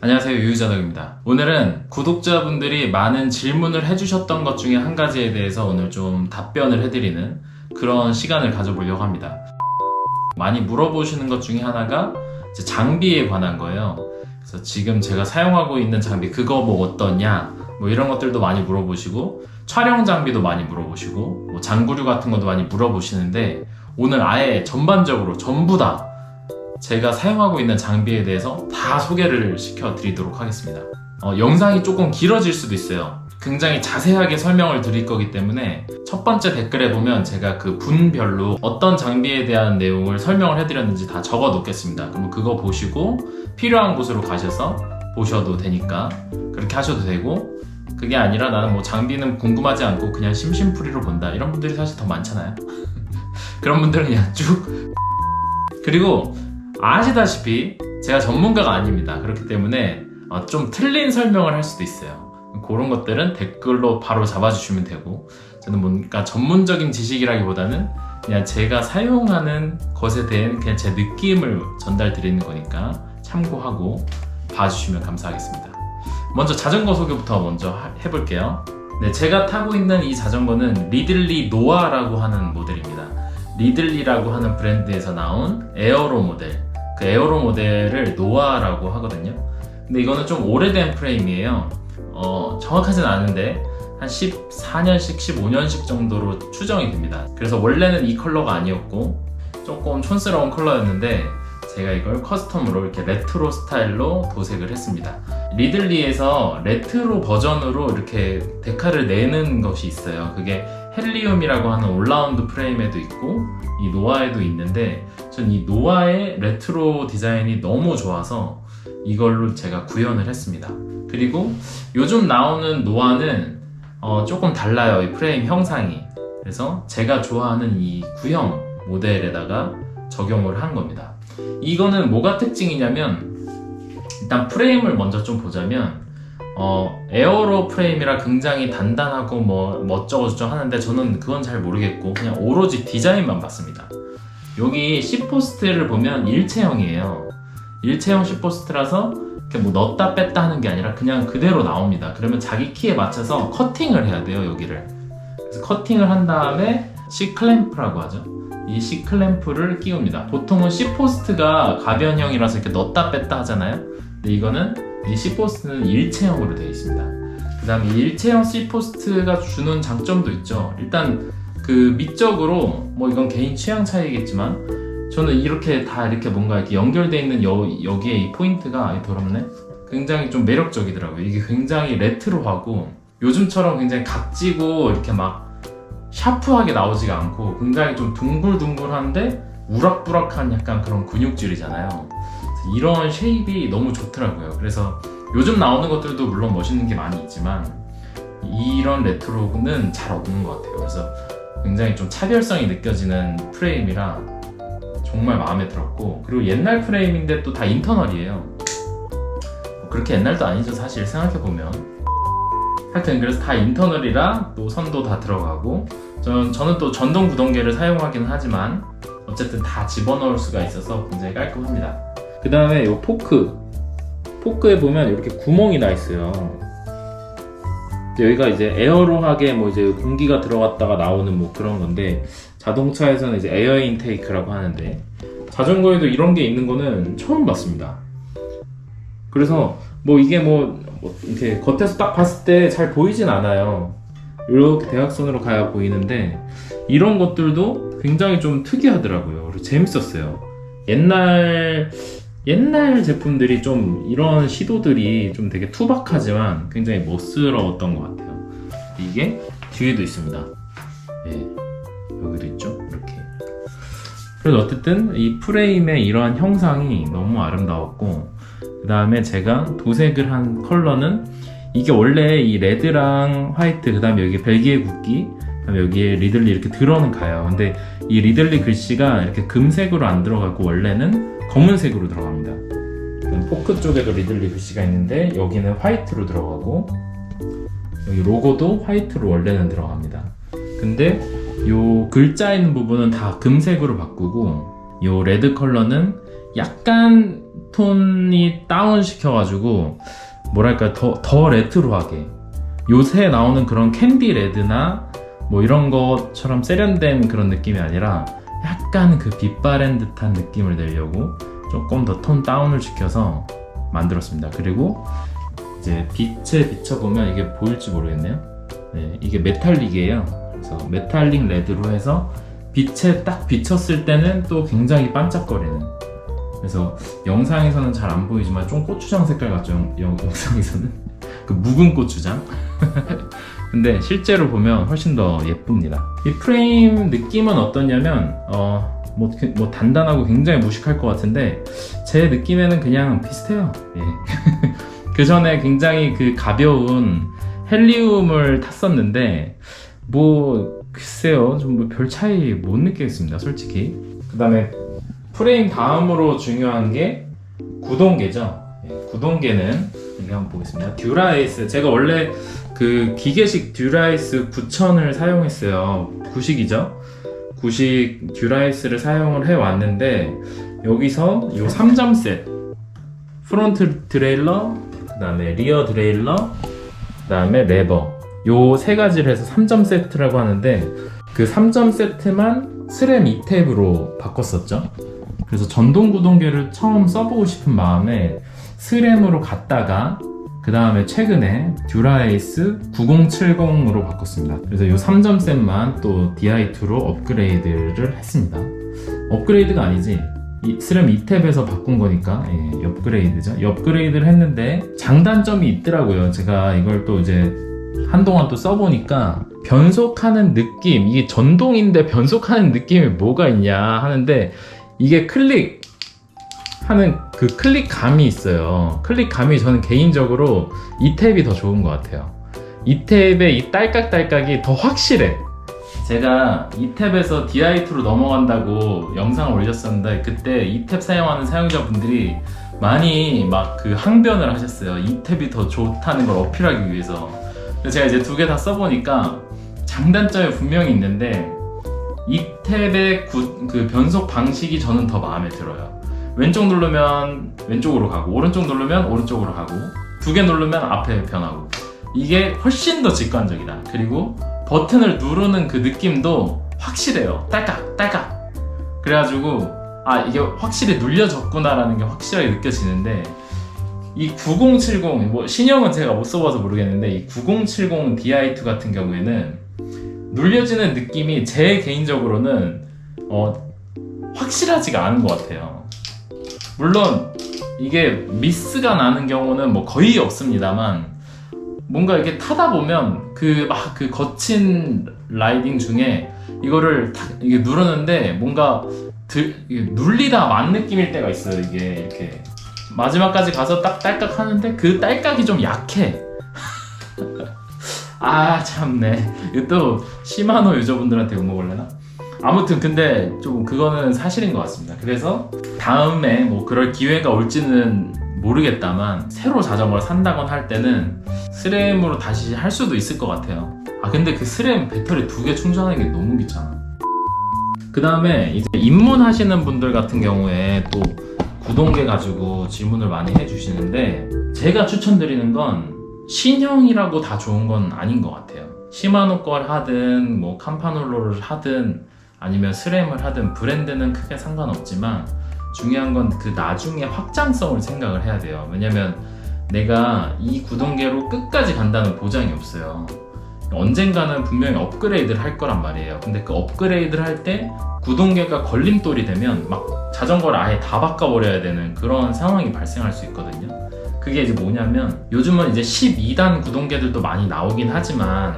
안녕하세요, 유유자덕입니다. 오늘은 구독자분들이 많은 질문을 해주셨던 것 중에 한 가지에 대해서 오늘 좀 답변을 해드리는 그런 시간을 가져보려고 합니다. 많이 물어보시는 것 중에 하나가 이제 장비에 관한 거예요. 그래서 지금 제가 사용하고 있는 장비 그거 뭐 어떠냐 뭐 이런 것들도 많이 물어보시고, 촬영 장비도 많이 물어보시고, 뭐 장구류 같은 것도 많이 물어보시는데, 오늘 아예 전반적으로 전부 다 제가 사용하고 있는 장비에 대해서 다 소개를 시켜드리도록 하겠습니다. 영상이 조금 길어질 수도 있어요. 굉장히 자세하게 설명을 드릴 거기 때문에 첫 번째 댓글에 보면 제가 그 분별로 어떤 장비에 대한 내용을 설명을 해드렸는지 다 적어 놓겠습니다. 그럼 그거 보시고 필요한 곳으로 가셔서 보셔도 되니까 그렇게 하셔도 되고, 그게 아니라 나는 뭐 장비는 궁금하지 않고 그냥 심심풀이로 본다, 이런 분들이 사실 더 많잖아요. 그런 분들은 그냥 쭉. 그리고 아시다시피 제가 전문가가 아닙니다. 그렇기 때문에 좀 틀린 설명을 할 수도 있어요. 그런 것들은 댓글로 바로 잡아주시면 되고, 저는 뭔가 전문적인 지식이라기보다는 그냥 제가 사용하는 것에 대한 그냥 제 느낌을 전달 드리는 거니까 참고하고 봐주시면 감사하겠습니다. 먼저 자전거 소개부터 먼저 해볼게요. 네, 제가 타고 있는 이 자전거는 리들리 노아라고 하는 모델입니다. 리들리라고 하는 브랜드에서 나온 에어로 모델, 그 에어로 모델을 노아라고 하거든요. 근데 이거는 좀 오래된 프레임이에요. 정확하진 않은데 한 14년씩 15년씩 정도로 추정이 됩니다. 그래서 원래는 이 컬러가 아니었고 조금 촌스러운 컬러였는데 제가 이걸 커스텀으로 이렇게 레트로 스타일로 도색을 했습니다. 리들리에서 레트로 버전으로 이렇게 데칼을 내는 것이 있어요. 그게 헬리움이라고 하는 올라운드 프레임에도 있고 이 노아에도 있는데, 전 이 노아의 레트로 디자인이 너무 좋아서 이걸로 제가 구현을 했습니다. 그리고 요즘 나오는 노아는 조금 달라요, 이 프레임 형상이. 그래서 제가 좋아하는 이 구형 모델에다가 적용을 한 겁니다. 이거는 뭐가 특징이냐면, 일단 프레임을 먼저 좀 보자면 에어로 프레임이라 굉장히 단단하고 뭐 어쩌고저쩌고 하는데, 저는 그건 잘 모르겠고 그냥 오로지 디자인만 봤습니다. 여기 C포스트를 보면 일체형이에요. 일체형 C포스트라서 이렇게 뭐 넣었다 뺐다 하는 게 아니라 그냥 그대로 나옵니다. 그러면 자기 키에 맞춰서 커팅을 해야 돼요, 여기를. 그래서 커팅을 한 다음에 C클램프라고 하죠. 이 C클램프를 끼웁니다. 보통은 C포스트가 가변형이라서 이렇게 넣었다 뺐다 하잖아요. 근데 이거는 이 C포스트는 일체형으로 되어 있습니다. 그 다음에 일체형 C포스트가 주는 장점도 있죠. 일단 그 미적으로 뭐 이건 개인 취향 차이겠지만 저는 이렇게 다 이렇게 뭔가 이렇게 연결되어 있는 여기에 이 포인트가, 더럽네, 굉장히 좀 매력적이더라고요. 이게 굉장히 레트로하고 요즘처럼 굉장히 각지고 이렇게 막 샤프하게 나오지가 않고 굉장히 좀 둥글둥글한데 우락부락한 약간 그런 근육질이잖아요. 이런 쉐입이 너무 좋더라고요. 그래서 요즘 나오는 것들도 물론 멋있는 게 많이 있지만 이런 레트로는 잘 없는 것 같아요. 그래서 굉장히 좀 차별성이 느껴지는 프레임이라 정말 마음에 들었고, 그리고 옛날 프레임인데 또 다 인터널이에요. 그렇게 옛날도 아니죠, 사실 생각해보면. 하여튼 그래서 다 인터널이라 또 선도 다 들어가고, 저는 또 전동 구동계를 사용하기는 하지만 어쨌든 다 집어넣을 수가 있어서 굉장히 깔끔합니다. 그 다음에 이 포크에 보면 이렇게 구멍이 나 있어요. 여기가 이제 에어로하게 뭐 이제 공기가 들어갔다가 나오는 뭐 그런 건데, 자동차에서는 이제 에어 인테이크라고 하는데 자전거에도 이런 게 있는 거는 처음 봤습니다. 그래서 뭐 이게 뭐 이렇게 겉에서 딱 봤을 때 잘 보이진 않아요. 이렇게 대각선으로 가야 보이는데 이런 것들도 굉장히 좀 특이하더라고요. 그리고 재밌었어요. 옛날 제품들이 좀 이런 시도들이 좀 되게 투박하지만 굉장히 멋스러웠던 것 같아요. 이게 뒤에도 있습니다. 예, 여기도 있죠, 이렇게. 그래서 어쨌든 이 프레임의 이러한 형상이 너무 아름다웠고, 그 다음에 제가 도색을 한 컬러는 이게 원래 이 레드랑 화이트, 그 다음에 여기 벨기에 국기, 그 다음에 여기에 리들리 이렇게 들어는 가요. 근데 이 리들리 글씨가 이렇게 금색으로 안 들어가고 원래는 검은색으로 들어갑니다. 포크 쪽에도 리들리 글씨가 있는데 여기는 화이트로 들어가고, 여기 로고도 화이트로 원래는 들어갑니다. 근데 요 글자 있는 부분은 다 금색으로 바꾸고, 요 레드 컬러는 약간 톤이 다운 시켜가지고 뭐랄까 더 레트로하게 요새 나오는 그런 캔디 레드나 뭐 이런 것처럼 세련된 그런 느낌이 아니라 약간 그 빛바랜 듯한 느낌을 내려고 조금 더 톤 다운을 시켜서 만들었습니다. 그리고 이제 빛에 비춰보면 이게 보일지 모르겠네요. 네, 이게 메탈릭이에요. 그래서 메탈릭 레드로 해서 빛에 딱 비쳤을 때는 또 굉장히 반짝거리는, 그래서 영상에서는 잘 안 보이지만 좀 고추장 색깔 같죠? 영상에서는 그 묵은 고추장. 근데 실제로 보면 훨씬 더 예쁩니다. 이 프레임 느낌은 어떠냐면 뭐 단단하고 굉장히 무식할 것 같은데 제 느낌에는 그냥 비슷해요. 예. 그 전에 굉장히 그 가벼운 헬리움을 탔었는데 뭐 글쎄요, 좀 뭐 별 차이 못 느끼겠습니다, 솔직히. 그 다음에 프레임 다음으로 중요한 게 구동계죠. 예, 구동계는 여기 한번 보겠습니다. 듀라에이스, 제가 원래 그 기계식 듀라에이스 9000을 사용했어요. 구식이죠. 구식 듀라에이스를 사용을 해왔는데 여기서 요 3점 셋, 프론트 드레일러, 그 다음에 리어 드레일러, 그 다음에 레버, 요 세 가지를 해서 3점 세트라고 하는데 그 3점 세트만 스램 2탭으로 바꿨었죠. 그래서 전동 구동계를 처음 써보고 싶은 마음에 스램으로 갔다가 그 다음에 최근에 듀라에이스 9070으로 바꿨습니다. 그래서 이 3점 셋만 또 DI2로 업그레이드를 했습니다. 업그레이드가 아니지, 이 스램 2탭에서 바꾼 거니까 예, 업그레이드죠. 이 업그레이드를 했는데 장단점이 있더라고요. 제가 이걸 또 이제 한동안 또 써보니까 변속하는 느낌, 이게 전동인데 변속하는 느낌이 뭐가 있냐 하는데 이게 클릭하는 그 클릭감이 있어요. 클릭감이 저는 개인적으로 이 탭이 더 좋은 것 같아요. 이 탭의 이 딸깍딸깍이 더 확실해. 제가 이 탭에서 DI2로 넘어간다고 영상을 올렸었는데 그때 이 탭 사용하는 사용자분들이 많이 막 그 항변을 하셨어요. 이 탭이 더 좋다는 걸 어필하기 위해서. 제가 이제 두 개 다 써보니까 장단점이 분명히 있는데 이 탭의 그 변속 방식이 저는 더 마음에 들어요. 왼쪽 누르면 왼쪽으로 가고 오른쪽 누르면 오른쪽으로 가고 두 개 누르면 앞에 변하고 이게 훨씬 더 직관적이다. 그리고 버튼을 누르는 그 느낌도 확실해요. 딸깍 딸깍. 그래가지고 아 이게 확실히 눌려졌구나 라는 게 확실하게 느껴지는데 이 9070, 뭐 신형은 제가 못 써봐서 모르겠는데 이 9070 DI2 같은 경우에는 눌려지는 느낌이 제 개인적으로는 확실하지가 않은 것 같아요. 물론 이게 미스가 나는 경우는 뭐 거의 없습니다만 뭔가 이렇게 타다 보면 그 거친 라이딩 중에 이거를 이게 누르는데 뭔가 이게 눌리다 만 느낌일 때가 있어요. 이게 이렇게 마지막까지 가서 딱 딸깍 하는데 그 딸깍이 좀 약해. 아 참네. 이거 또 시마노 유저분들한테 욕먹을래나? 아무튼 근데 좀 그거는 사실인 것 같습니다. 그래서 다음에 뭐 그럴 기회가 올지는 모르겠다만 새로 자전거를 산다거나 할 때는 스램으로 다시 할 수도 있을 것 같아요. 아 근데 그 스램 배터리 2개 충전하는 게 너무 귀찮아. 그 다음에 이제 입문하시는 분들 같은 경우에 또 구동계 가지고 질문을 많이 해주시는데 제가 추천드리는 건 신형이라고 다 좋은 건 아닌 것 같아요. 시마노 걸 하든 뭐 캄파놀로를 하든 아니면 스램을 하든 브랜드는 크게 상관없지만 중요한 건 그 나중에 확장성을 생각을 해야 돼요. 왜냐면 내가 이 구동계로 끝까지 간다는 보장이 없어요. 언젠가는 분명히 업그레이드를 할 거란 말이에요. 근데 그 업그레이드를 할 때 구동계가 걸림돌이 되면 막 자전거를 아예 다 바꿔버려야 되는 그런 상황이 발생할 수 있거든요. 그게 이제 뭐냐면 요즘은 이제 12단 구동계들도 많이 나오긴 하지만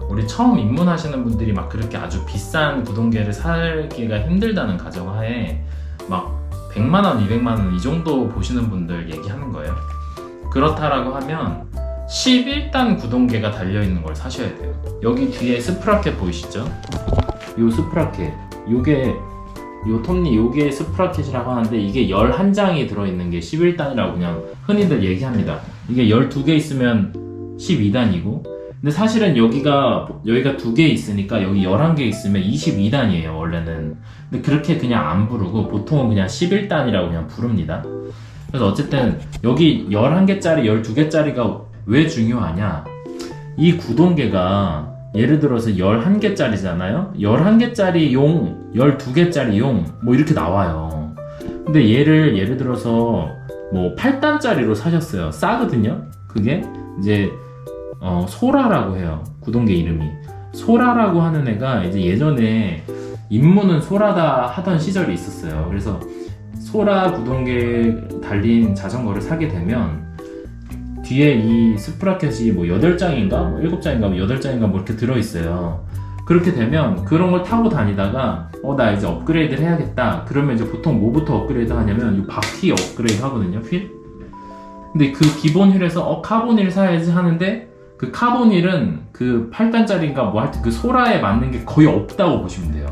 우리 처음 입문하시는 분들이 막 그렇게 아주 비싼 구동계를 사기가 힘들다는 가정하에 막 100만원, 200만원 이 정도 보시는 분들 얘기하는 거예요. 그렇다라고 하면 11단 구동계가 달려있는 걸 사셔야 돼요. 여기 뒤에 스프라켓 보이시죠? 요 스프라켓, 요게 요 톱니 요게 스프라켓이라고 하는데 이게 11장이 들어있는 게 11단이라고 그냥 흔히들 얘기합니다. 이게 12개 있으면 12단이고 근데 사실은 여기가 2개 있으니까 여기 11개 있으면 22단이에요 원래는. 근데 그렇게 그냥 안 부르고 보통은 그냥 11단이라고 그냥 부릅니다. 그래서 어쨌든 여기 11개짜리, 12개짜리가 왜 중요하냐? 이 구동계가 예를 들어서 11개짜리잖아요? 11개짜리 용, 12개짜리 용, 뭐 이렇게 나와요. 근데 예를 들어서 뭐 8단짜리로 사셨어요. 싸거든요? 그게 이제 소라라고 해요. 구동계 이름이. 소라라고 하는 애가 이제 예전에 임무는 소라다 하던 시절이 있었어요. 그래서 소라 구동계 달린 자전거를 사게 되면 뒤에 이 스프라켓이 뭐 8장인가? 뭐 7장인가? 뭐 8장인가? 뭐 이렇게 들어있어요. 그렇게 되면 그런 걸 타고 다니다가 나 이제 업그레이드를 해야겠다. 그러면 이제 보통 뭐부터 업그레이드 하냐면 이 바퀴 업그레이드 하거든요. 휠. 근데 그 기본 휠에서 카본 휠 사야지 하는데 그 카본 휠은 그 8단짜리인가 뭐 하여튼 그 소라에 맞는 게 거의 없다고 보시면 돼요.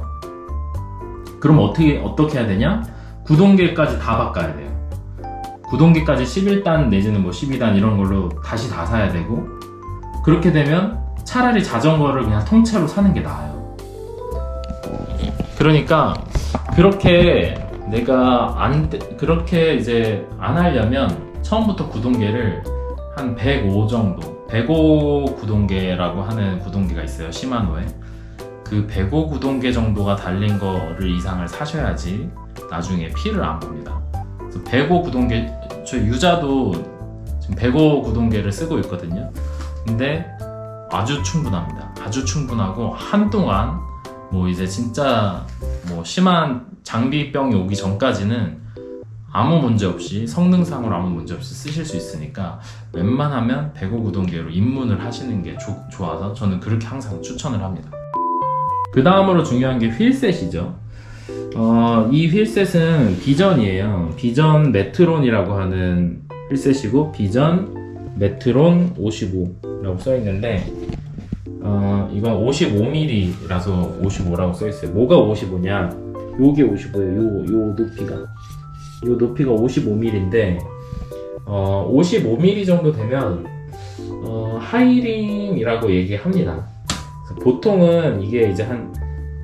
그럼 어떻게 해야 되냐? 구동계까지 다 바꿔야 돼요. 구동계까지 11단 내지는 뭐 12단 이런 걸로 다시 다 사야 되고, 그렇게 되면 차라리 자전거를 그냥 통째로 사는 게 나아요. 그러니까 그렇게 그렇게 이제 안 하려면 처음부터 구동계를 한 105 정도, 105 구동계라고 하는 구동계가 있어요. 시마노에. 그 105 구동계 정도가 달린 거를 이상을 사셔야지 나중에 피를 안 봅니다. 그래서 105 구동계, 저 유자도 지금 105 구동계를 쓰고 있거든요. 근데 아주 충분합니다. 아주 충분하고 한동안 뭐 이제 진짜 뭐 심한 장비병이 오기 전까지는 아무 문제 없이, 성능상으로 아무 문제 없이 쓰실 수 있으니까 웬만하면 105 구동계로 입문을 하시는 게 좋아서 저는 그렇게 항상 추천을 합니다. 그 다음으로 중요한 게 휠셋이죠. 이 휠셋은 비전이에요. 비전 메트론이라고 하는 휠셋이고, 비전 메트론 55라고 써있는데 이건 55mm라서 55라고 써있어요. 뭐가 55냐? 요게 55예요. 요 높이가 55mm인데 55mm 정도 되면 하이림이라고 얘기합니다. 보통은 이게 이제 한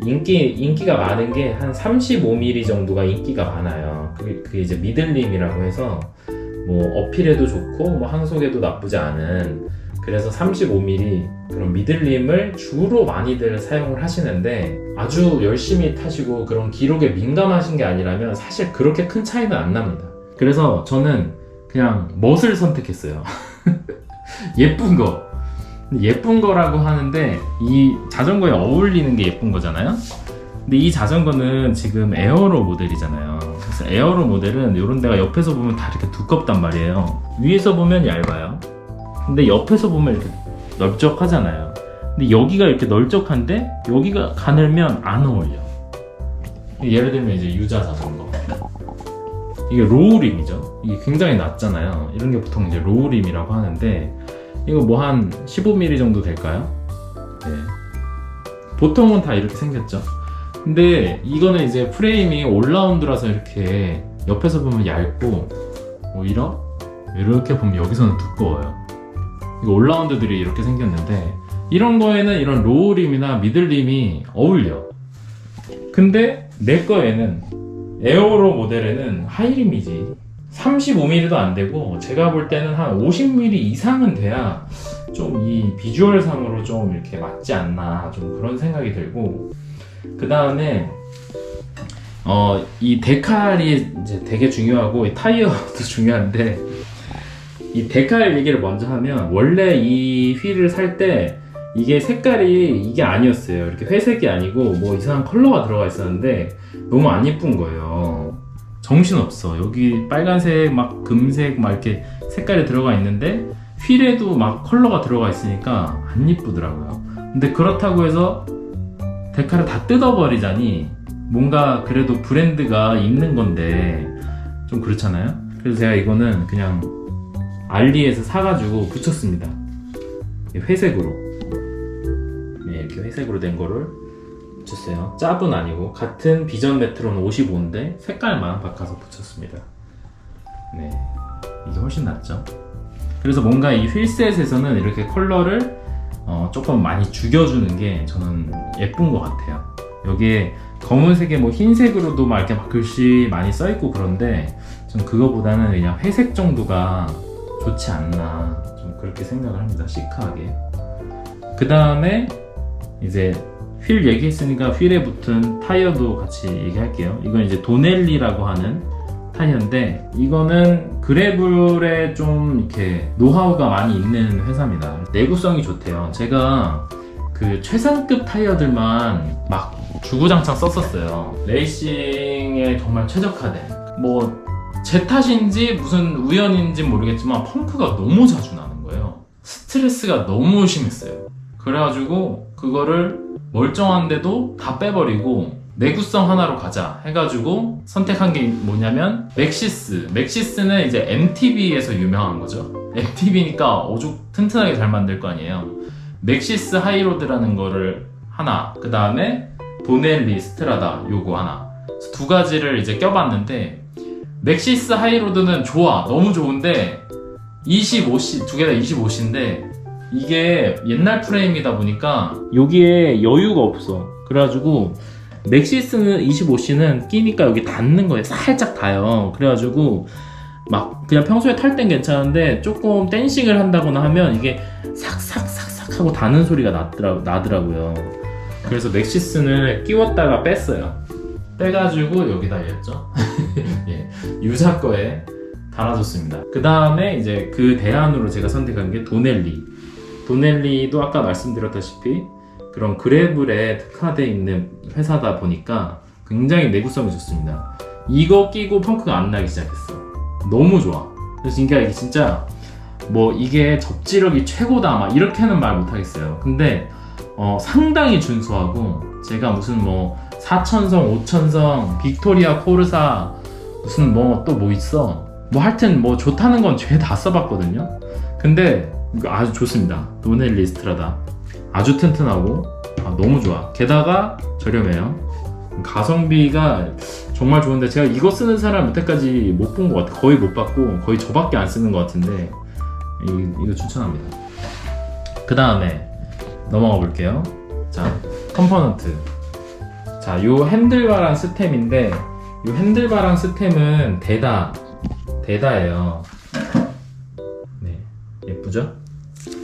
인기가 많은 게 한 35mm 정도가 인기가 많아요. 그게 이제 미들림이라고 해서 뭐 어필에도 좋고 뭐 항속에도 나쁘지 않은, 그래서 35mm 그런 미들림을 주로 많이들 사용을 하시는데, 아주 열심히 타시고 그런 기록에 민감하신 게 아니라면 사실 그렇게 큰 차이는 안 납니다. 그래서 저는 그냥 멋을 선택했어요. 예쁜 거라고 하는데 이 자전거에 어울리는 게 예쁜 거잖아요. 근데 이 자전거는 지금 에어로 모델이잖아요. 그래서 에어로 모델은 이런 데가 옆에서 보면 다 이렇게 두껍단 말이에요. 위에서 보면 얇아요. 근데 옆에서 보면 이렇게 넓적하잖아요. 근데 여기가 이렇게 넓적한데 여기가 가늘면 안 어울려. 예를 들면 이제 유자 자전거, 이게 로우림이죠. 이게 굉장히 낮잖아요. 이런 게 보통 이제 로우림이라고 하는데, 이거 뭐 한 15mm 정도 될까요? 네. 보통은 다 이렇게 생겼죠. 근데 이거는 이제 프레임이 올라운드라서 이렇게 옆에서 보면 얇고, 오히려 이렇게 보면 여기서는 두꺼워요. 이거 올라운드들이 이렇게 생겼는데, 이런 거에는 이런 로우림이나 미들림이 어울려. 근데 내 거에는, 에어로 모델에는 하이림이지. 35mm도 안 되고, 제가 볼 때는 한 50mm 이상은 돼야 좀 이 비주얼 상으로 좀 이렇게 맞지 않나, 좀 그런 생각이 들고, 그 다음에 이 데칼이 이제 되게 중요하고, 이 타이어도 중요한데, 이 데칼 얘기를 먼저 하면, 원래 이 휠을 살 때 이게 색깔이 이게 아니었어요. 이렇게 회색이 아니고 뭐 이상한 컬러가 들어가 있었는데 너무 안 예쁜 거예요. 정신없어. 여기 빨간색 막 금색 막 이렇게 색깔이 들어가 있는데 휠에도 막 컬러가 들어가 있으니까 안 예쁘더라고요. 근데 그렇다고 해서 데칼을 다 뜯어버리자니 뭔가 그래도 브랜드가 있는 건데 좀 그렇잖아요. 그래서 제가 이거는 그냥 알리에서 사가지고 붙였습니다. 회색으로. 네, 이렇게 회색으로 된 거를 붙였어요. 짭은 아니고, 같은 비전 메트론 55인데 색깔만 바꿔서 붙였습니다. 네, 이게 훨씬 낫죠. 그래서 뭔가 이 휠셋에서는 이렇게 컬러를 조금 많이 죽여주는 게 저는 예쁜 것 같아요. 여기에 검은색에 뭐 흰색으로도 막 이렇게 막 글씨 많이 써있고 그런데, 좀 그거보다는 그냥 회색 정도가 좋지 않나 좀 그렇게 생각을 합니다. 시크하게. 그 다음에 이제 휠 얘기했으니까 휠에 붙은 타이어도 같이 얘기할게요. 이건 이제 도넬리라고 하는 타이어인데 이거는 그래블에 좀 이렇게 노하우가 많이 있는 회사입니다. 내구성이 좋대요. 제가 그 최상급 타이어들만 막 주구장창 썼었어요. 레이싱에 정말 최적화된, 뭐 제 탓인지 무슨 우연인지 모르겠지만 펑크가 너무 자주 나는 거예요. 스트레스가 너무 심했어요. 그래가지고 그거를 멀쩡한데도 다 빼버리고 내구성 하나로 가자 해가지고 선택한 게 뭐냐면 맥시스는 이제 MTB에서 유명한 거죠. MTB니까 오죽 튼튼하게 잘 만들 거 아니에요. 맥시스 하이로드라는 거를 하나, 그 다음에 도넬리 스트라다 요거 하나, 두 가지를 이제 껴봤는데 맥시스 하이로드는 좋아, 너무 좋은데 25C, 두 개 다 25C인데 이게 옛날 프레임이다 보니까 여기에 여유가 없어. 그래가지고 맥시스는 25C는 끼니까 여기 닿는 거예요. 살짝 닿아요. 그래가지고 막 그냥 평소에 탈 땐 괜찮은데 조금 댄싱을 한다거나 하면 이게 삭삭삭삭 하고 닿는 소리가 나더라고요. 그래서 맥시스는 끼웠다가 뺐어요. 빼가지고 여기다 달렸죠. 예, 유사 거에 달아줬습니다. 그 다음에 이제 그 대안으로 제가 선택한 게 도넬리도 아까 말씀드렸다시피 그런 그래블에 특화되어 있는 회사다 보니까 굉장히 내구성이 좋습니다. 이거 끼고 펑크가 안 나기 시작했어. 너무 좋아. 그래서 이게 진짜 뭐 이게 접지력이 최고다 막 이렇게는 말 못하겠어요. 근데 상당히 준수하고 제가 무슨 뭐 4천성, 5천성, 빅토리아 코르사 무슨 뭐 또 뭐 있어 뭐 하여튼 뭐 좋다는 건 죄 다 써봤거든요. 근데 이거 아주 좋습니다. 도넬리 스트라다 아주 튼튼하고 너무 좋아. 게다가 저렴해요. 가성비가 정말 좋은데 제가 이거 쓰는 사람 여태까지 못 본 것 같아요. 거의 못 봤고 거의 저밖에 안 쓰는 것 같은데 이거 추천합니다. 그 다음에 넘어가 볼게요. 자, 컴포넌트. 자, 요 핸들바랑 스템인데 요 핸들바랑 스템은 데다예요. 네, 예쁘죠?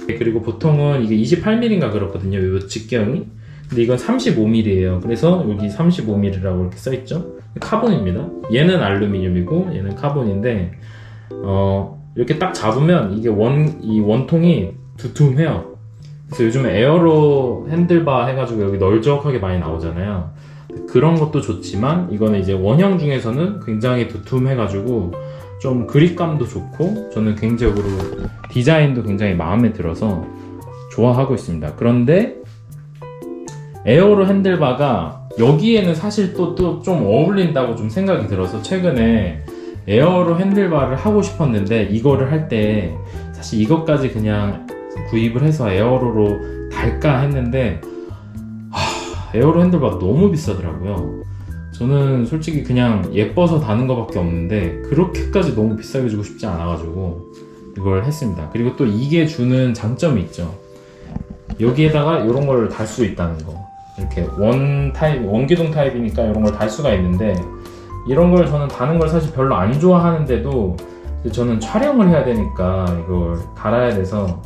그리고 보통은 이게 28mm인가 그렇거든요. 요 직경이. 근데 이건 35mm예요. 그래서 여기 35mm라고 이렇게 써있죠. 카본입니다. 얘는 알루미늄이고 얘는 카본인데 이렇게 딱 잡으면 이게 이 원통이 두툼해요. 그래서 요즘에 에어로 핸들바 해가지고 여기 널쩍하게 많이 나오잖아요. 그런 것도 좋지만 이거는 이제 원형 중에서는 굉장히 두툼해가지고 좀 그립감도 좋고 저는 개인적으로 디자인도 굉장히 마음에 들어서 좋아하고 있습니다. 그런데 에어로 핸들바가 여기에는 사실 또 좀 어울린다고 좀 생각이 들어서 최근에 에어로 핸들바를 하고 싶었는데 이거를 할 때 사실 이것까지 그냥 구입을 해서 에어로로 달까 했는데 에어로 핸들바 너무 비싸더라고요. 저는 솔직히 그냥 예뻐서 다는 것밖에 없는데 그렇게까지 너무 비싸게 주고 싶지 않아가지고 이걸 했습니다. 그리고 또 이게 주는 장점이 있죠. 여기에다가 이런 걸 달 수 있다는 거. 이렇게 원기둥 타입이니까 이런 걸 달 수가 있는데 이런 걸 저는 다는 걸 사실 별로 안 좋아하는데도 저는 촬영을 해야 되니까 이걸 달아야 돼서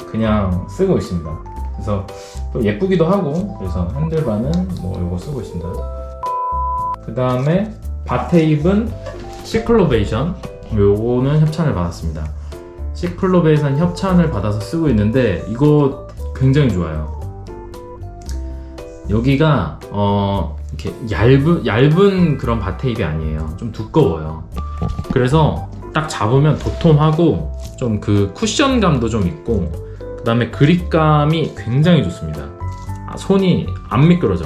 그냥 쓰고 있습니다. 그래서 또 예쁘기도 하고 그래서 핸들바는 뭐 이거 쓰고 있습니다. 그 다음에 바테입은 시클로베이션, 요거는 협찬을 받았습니다. 시클로베이션 협찬을 받아서 쓰고 있는데 이거 굉장히 좋아요. 여기가 이렇게 얇은 그런 바테입이 아니에요. 좀 두꺼워요. 그래서 딱 잡으면 도톰하고 좀 그 쿠션감도 좀 있고 그 다음에 그립감이 굉장히 좋습니다. 손이 안 미끄러져.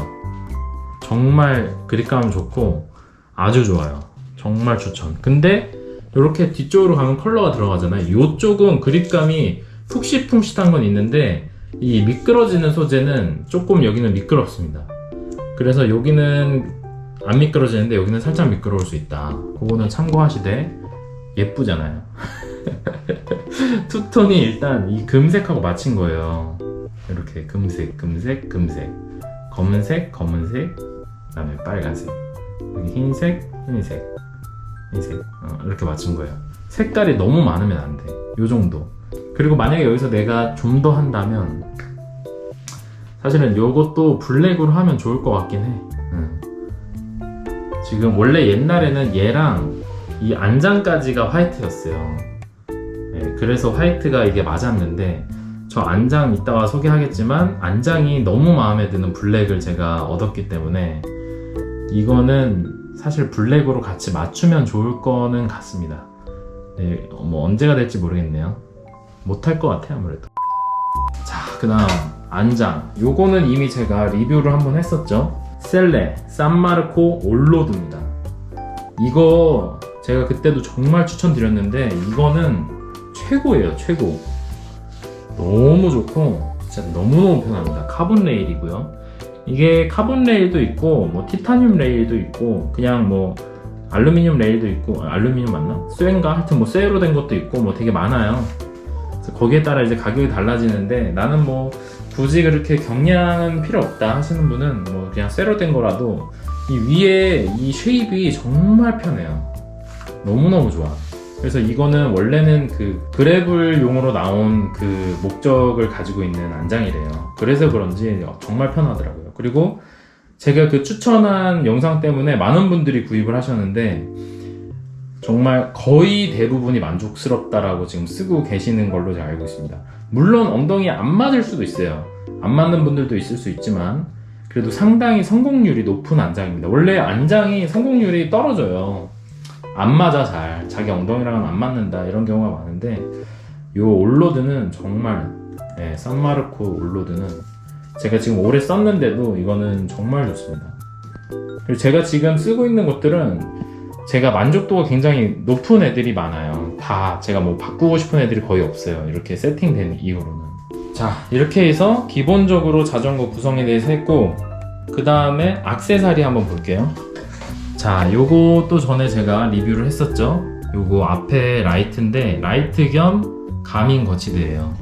정말 그립감 좋고 아주 좋아요. 정말 추천. 근데 이렇게 뒤쪽으로 가면 컬러가 들어가잖아요. 이쪽은 그립감이 푹신푹신한 건 있는데 이 미끄러지는 소재는 조금 여기는 미끄럽습니다. 그래서 여기는 안 미끄러지는데 여기는 살짝 미끄러울 수 있다. 그거는 참고하시되 예쁘잖아요. 투톤이 일단 이 금색하고 맞춘 거예요. 이렇게 금색, 검은색, 그 다음에 빨간색, 여기 흰색. 이 색. 이렇게 맞춘 거예요. 색깔이 너무 많으면 안 돼. 요 정도. 그리고 만약에 여기서 내가 좀 더 한다면 사실은 요것도 블랙으로 하면 좋을 것 같긴 해. 지금 원래 옛날에는 얘랑 이 안장까지가 화이트였어요. 네, 그래서 화이트가 이게 맞았는데 저 안장 이따가 소개하겠지만 안장이 너무 마음에 드는 블랙을 제가 얻었기 때문에 이거는 사실 블랙으로 같이 맞추면 좋을 거는 같습니다. 네, 뭐 언제가 될지 모르겠네요. 못할 것 같아 아무래도. 자, 그 다음 안장. 요거는 이미 제가 리뷰를 한번 했었죠. 셀레 산마르코 올로드입니다. 이거 제가 그때도 정말 추천드렸는데 이거는 최고예요. 최고. 너무 좋고 진짜 너무너무 편합니다. 카본 레일이고요. 이게 카본 레일도 있고 뭐 티타늄 레일도 있고 그냥 뭐 알루미늄 레일도 있고 알루미늄 맞나? 쇠인가? 하여튼 뭐 쇠로 된 것도 있고 뭐 되게 많아요. 그래서 거기에 따라 이제 가격이 달라지는데 나는 뭐 굳이 그렇게 경량은 필요 없다 하시는 분은 뭐 그냥 쇠로 된 거라도 이 위에 이 쉐입이 정말 편해요. 너무너무 좋아. 그래서 이거는 원래는 그 그래블용으로 나온 그 목적을 가지고 있는 안장이래요. 그래서 그런지 정말 편하더라고요. 그리고 제가 그 추천한 영상 때문에 많은 분들이 구입을 하셨는데 정말 거의 대부분이 만족스럽다라고 지금 쓰고 계시는 걸로 제가 알고 있습니다. 물론 엉덩이에 안 맞을 수도 있어요. 안 맞는 분들도 있을 수 있지만 그래도 상당히 성공률이 높은 안장입니다. 원래 안장이 성공률이 떨어져요. 안 맞아 잘. 자기 엉덩이랑은 안 맞는다 이런 경우가 많은데 요 올로드는 정말 산마르코 올로드는 제가 지금 오래 썼는데도 이거는 정말 좋습니다. 그리고 제가 지금 쓰고 있는 것들은 제가 만족도가 굉장히 높은 애들이 많아요. 다 제가 뭐 바꾸고 싶은 애들이 거의 없어요. 이렇게 세팅된 이후로는. 자, 이렇게 해서 기본적으로 자전거 구성에 대해서 했고 그 다음에 액세서리 한번 볼게요. 자, 요거 또 전에 제가 리뷰를 했었죠. 요거 앞에 라이트인데 라이트 겸 가민 거치대예요.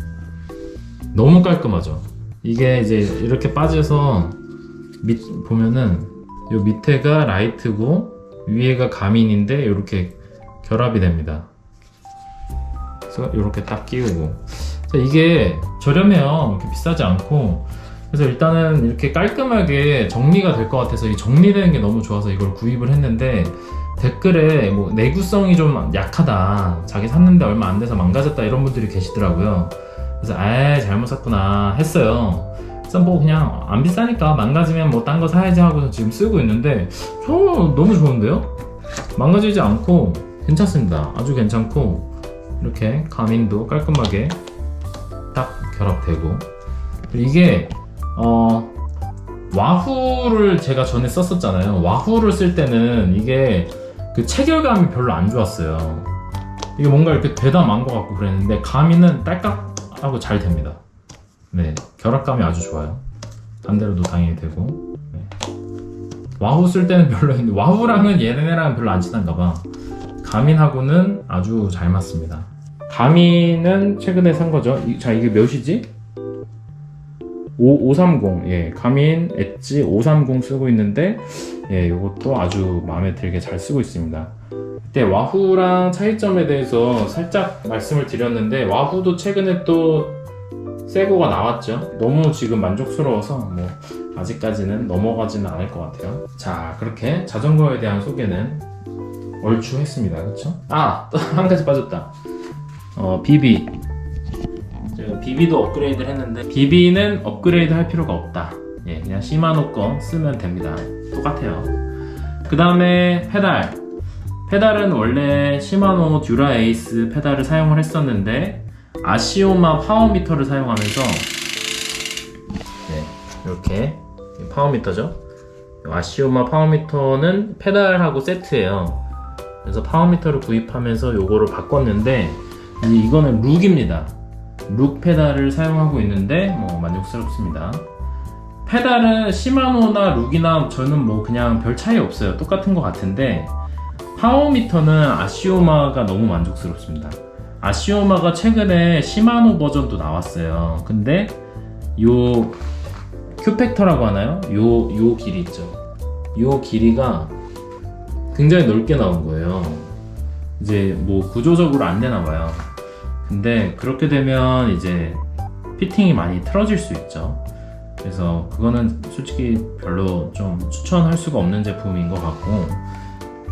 너무 깔끔하죠. 이게 이제 이렇게 빠져서 보면은 요 밑에가 라이트고 위에가 가민인데 이렇게 결합이 됩니다. 그래서 이렇게 딱 끼우고 이게 저렴해요. 이렇게 비싸지 않고 그래서 일단은 이렇게 깔끔하게 정리가 될 것 같아서 이 정리되는 게 너무 좋아서 이걸 구입을 했는데 댓글에 뭐 내구성이 좀 약하다 자기 샀는데 얼마 안 돼서 망가졌다 이런 분들이 계시더라고요. 그래서 잘못 샀구나 했어요. 그래서 뭐 그냥 안 비싸니까 망가지면 뭐 딴 거 사야지 하고서 지금 쓰고 있는데 저 너무 좋은데요? 망가지지 않고 괜찮습니다. 아주 괜찮고 이렇게 가민도 깔끔하게 딱 결합되고 이게 와후를 제가 전에 썼었잖아요. 와후를 쓸 때는 이게 그 체결감이 별로 안 좋았어요. 이게 뭔가 이렇게 되다 만 것 같고 그랬는데 가민은 딸깍하고 잘 됩니다. 네, 결합감이 아주 좋아요. 반대로도 당연히 되고. 네. 와후 쓸 때는 별로인데 와후랑은 얘네랑 별로 안 친한가 봐. 가민하고는 아주 잘 맞습니다. 가민은 최근에 산 거죠. 자, 이게 몇이지? 530. 예, 가민 엣지 530 쓰고 있는데 예, 이것도 아주 마음에 들게 잘 쓰고 있습니다. 그때 와후랑 차이점에 대해서 살짝 말씀을 드렸는데 와후도 최근에 또 새거가 나왔죠. 너무 지금 만족스러워서 뭐 아직까지는 넘어가지는 않을 것 같아요. 자, 그렇게 자전거에 대한 소개는 얼추 했습니다. 그렇죠? 또 한 가지 빠졌다. 비비. 제가 비비도 업그레이드를 했는데 비비는 업그레이드 할 필요가 없다. 예, 그냥 시마노 거 쓰면 됩니다. 똑같아요. 그 다음에 페달은 원래 시마노 듀라 에이스 페달을 사용을 했었는데 아시오마 파워미터를 사용하면서 이렇게 파워미터죠. 아시오마 파워미터는 페달하고 세트예요. 그래서 파워미터를 구입하면서 요거를 바꿨는데 이거는 룩입니다. 룩 페달을 사용하고 있는데 뭐 만족스럽습니다. 페달은 시마노나 룩이나 저는 뭐 그냥 별 차이 없어요. 똑같은 것 같은데 파워미터는 아시오마가 너무 만족스럽습니다. 아시오마가 최근에 시마노 버전도 나왔어요. 근데 요 큐팩터라고 하나요? 요 길이 있죠. 요 길이가 굉장히 넓게 나온 거예요. 이제 뭐 구조적으로 안 되나 봐요. 근데 그렇게 되면 이제 피팅이 많이 틀어질 수 있죠. 그래서 그거는 솔직히 별로 좀 추천할 수가 없는 제품인 것 같고,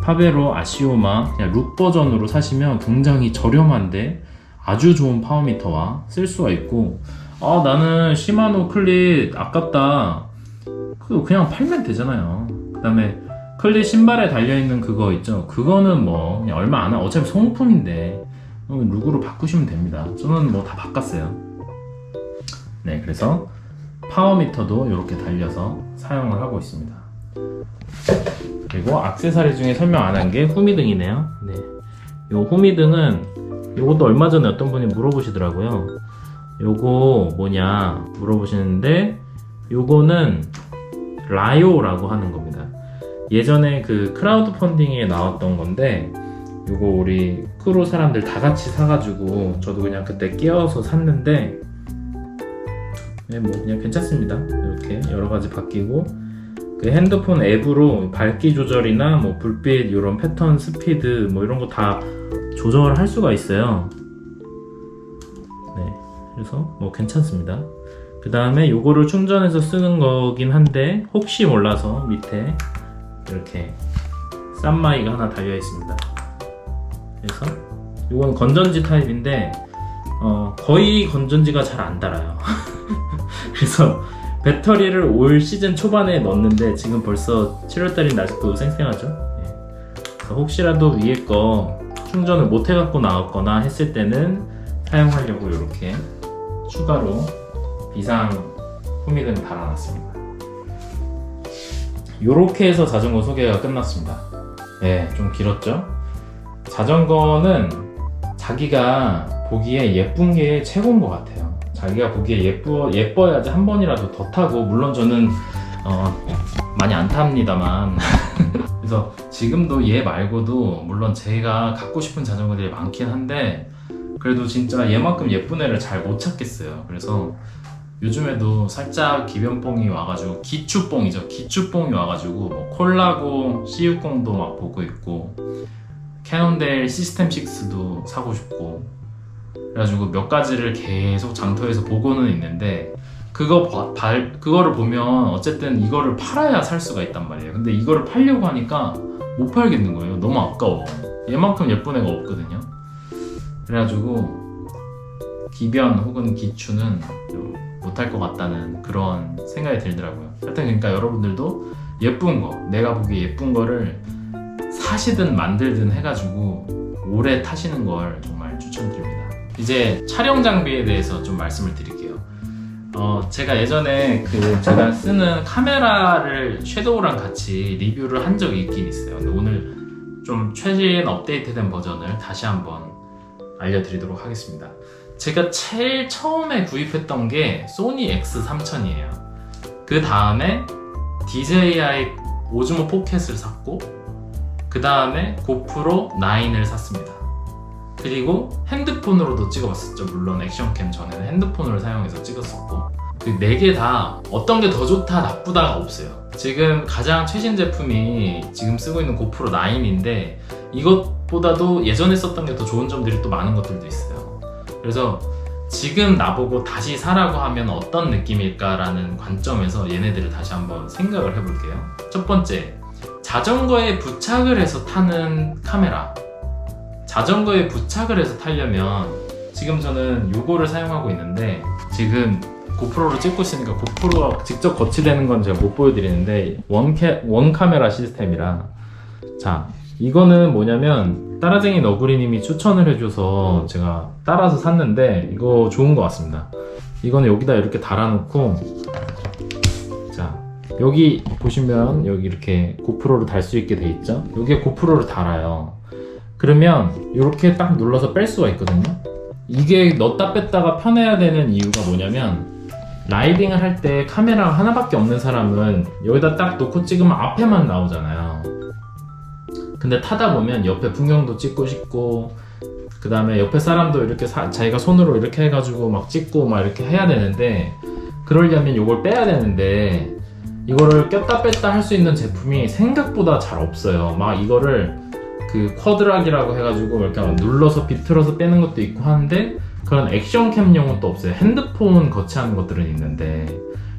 파베로 아시오마 그냥 룩 버전으로 사시면 굉장히 저렴한데 아주 좋은 파워미터와 쓸 수가 있고, 나는 시마노 클릿 아깝다, 그거 그냥 팔면 되잖아요. 그 다음에 클릿 신발에 달려있는 그거 있죠, 그거는 뭐 그냥 얼마 안 하, 어차피 소모품인데 룩으로 바꾸시면 됩니다. 저는 뭐 다 바꿨어요. 네, 그래서 파워미터도 이렇게 달려서 사용을 하고 있습니다. 그리고 액세서리 중에 설명 안 한 게 후미등이네요. 네, 요 후미등은 요것도 얼마 전에 어떤 분이 물어보시더라고요. 요거 뭐냐 물어보시는데, 요거는 라요라고 하는 겁니다. 예전에 그 크라우드 펀딩에 나왔던 건데, 요거 우리 크루 사람들 다 같이 사가지고 저도 그냥 그때 끼워서 샀는데, 네, 뭐 그냥 괜찮습니다. 이렇게 여러 가지 바뀌고, 그 핸드폰 앱으로 밝기 조절이나 뭐 불빛 이런 패턴 스피드 뭐 이런 거 다 조절을 할 수가 있어요. 네, 그래서 뭐 괜찮습니다. 그 다음에 요거를 충전해서 쓰는 거긴 한데, 혹시 몰라서 밑에 이렇게 쌈마이가 하나 달려 있습니다. 그래서 요건 건전지 타입인데 거의 건전지가 잘 안 달아요. 그래서 배터리를 올 시즌 초반에 넣었는데 지금 벌써 7월달인데 아직도 쌩쌩하죠. 예. 그래서 혹시라도 위에 거 충전을 못 해갖고 나왔거나 했을 때는 사용하려고 이렇게 추가로 비상 후미등 달아놨습니다. 이렇게 해서 자전거 소개가 끝났습니다. 네, 좀 길었죠? 자전거는 자기가 보기에 예쁜 게 최고인 것 같아요. 자기가 보기에 예뻐야지 한 번이라도 더 타고, 물론 저는 많이 안 탑니다만 그래서 지금도 얘 말고도 물론 제가 갖고 싶은 자전거들이 많긴 한데, 그래도 진짜 얘만큼 예쁜 애를 잘 못 찾겠어요. 그래서 요즘에도 살짝 기변뽕이 와가지고, 기추뽕이죠. 기추뽕이 와가지고 뭐 콜라고 C60도 막 보고 있고, 캐논델 시스템6도 사고 싶고, 그래가지고 몇 가지를 계속 장터에서 보고는 있는데, 그거를 보면 어쨌든 이거를 팔아야 살 수가 있단 말이에요. 근데 이거를 팔려고 하니까 못 팔겠는 거예요. 너무 아까워. 얘만큼 예쁜 애가 없거든요. 그래가지고 기변 혹은 기추는 못할 것 같다는 그런 생각이 들더라고요. 하여튼 그러니까 여러분들도 예쁜 거, 내가 보기에 예쁜 거를 사시든 만들든 해가지고 오래 타시는 걸 정말 추천드립니다. 이제 촬영 장비에 대해서 좀 말씀을 드릴게요. 제가 예전에 제가 쓰는 카메라를 섀도우랑 같이 리뷰를 한 적이 있긴 있어요. 근데 오늘 좀 최신 업데이트된 버전을 다시 한번 알려드리도록 하겠습니다. 제가 제일 처음에 구입했던 게 소니 X3000이에요. 그 다음에 DJI 오즈모 포켓을 샀고, 그 다음에 고프로 9을 샀습니다. 그리고 핸드폰으로도 찍어봤었죠. 물론 액션캠 전에는 핸드폰으로 사용해서 찍었었고, 그 4개 다 어떤 게 더 좋다 나쁘다가 없어요. 지금 가장 최신 제품이 지금 쓰고 있는 고프로 9인데, 이것보다도 예전에 썼던 게 더 좋은 점들이 또 많은 것들도 있어요. 그래서 지금 나보고 다시 사라고 하면 어떤 느낌일까라는 관점에서 얘네들을 다시 한번 생각을 해볼게요. 첫 번째, 자전거에 부착을 해서 타는 카메라. 자전거에 부착을 해서 타려면 지금 저는 요거를 사용하고 있는데, 지금 고프로로 찍고 있으니까 고프로가 직접 거치되는 건 제가 못 보여드리는데, 원 카메라 시스템이라. 자, 이거는 뭐냐면 따라쟁이 너구리님이 추천을 해줘서 제가 따라서 샀는데, 이거 좋은 것 같습니다. 이거는 여기다 이렇게 달아놓고, 자 여기 보시면 여기 이렇게 고프로를 달 수 있게 돼 있죠. 여기에 고프로를 달아요. 그러면 이렇게 딱 눌러서 뺄 수가 있거든요. 이게 넣었다 뺐다가 편해야 되는 이유가 뭐냐면, 라이딩을 할 때 카메라가 하나밖에 없는 사람은 여기다 딱 놓고 찍으면 앞에만 나오잖아요. 근데 타다 보면 옆에 풍경도 찍고 싶고, 그 다음에 옆에 사람도 이렇게 자기가 손으로 이렇게 해가지고 막 찍고 막 이렇게 해야 되는데, 그러려면 이걸 빼야 되는데, 이거를 꼈다 뺐다 할 수 있는 제품이 생각보다 잘 없어요. 막 이거를 그 쿼드락이라고 해가지고 이렇게 눌러서 비틀어서 빼는 것도 있고 하는데, 그런 액션캠용은 또 없어요. 핸드폰 거치하는 것들은 있는데,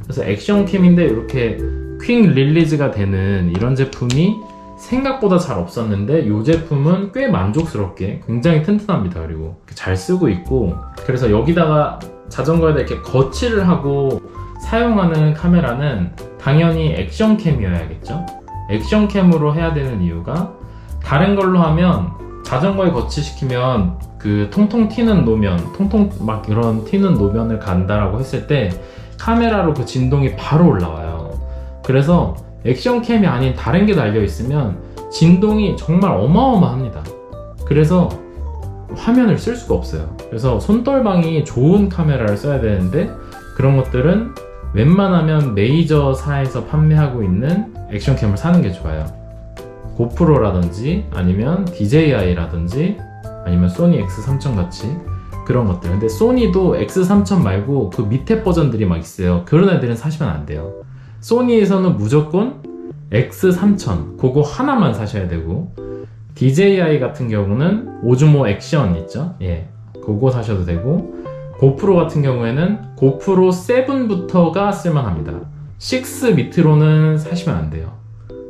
그래서 액션캠인데 이렇게 퀵 릴리즈가 되는 이런 제품이 생각보다 잘 없었는데, 이 제품은 꽤 만족스럽게 굉장히 튼튼합니다. 그리고 잘 쓰고 있고, 그래서 여기다가 자전거에다 이렇게 거치를 하고 사용하는 카메라는 당연히 액션캠이어야겠죠. 액션캠으로 해야 되는 이유가, 다른 걸로 하면 자전거에 거치시키면 그 통통 튀는 노면, 통통 막 이런 튀는 노면을 간다라고 했을 때 카메라로 그 진동이 바로 올라와요. 그래서 액션캠이 아닌 다른 게 달려 있으면 진동이 정말 어마어마합니다. 그래서 화면을 쓸 수가 없어요. 그래서 손떨방이 좋은 카메라를 써야 되는데, 그런 것들은 웬만하면 메이저사에서 판매하고 있는 액션캠을 사는 게 좋아요. 고프로라든지 아니면 DJI라든지 아니면 소니 X3000 같이 그런 것들. 근데 소니도 X3000 말고 그 밑에 버전들이 막 있어요. 그런 애들은 사시면 안 돼요. 소니에서는 무조건 X3000 그거 하나만 사셔야 되고, DJI 같은 경우는 오즈모 액션 있죠? 예, 그거 사셔도 되고, 고프로 같은 경우에는 고프로 7부터가 쓸만합니다. 6 밑으로는 사시면 안 돼요.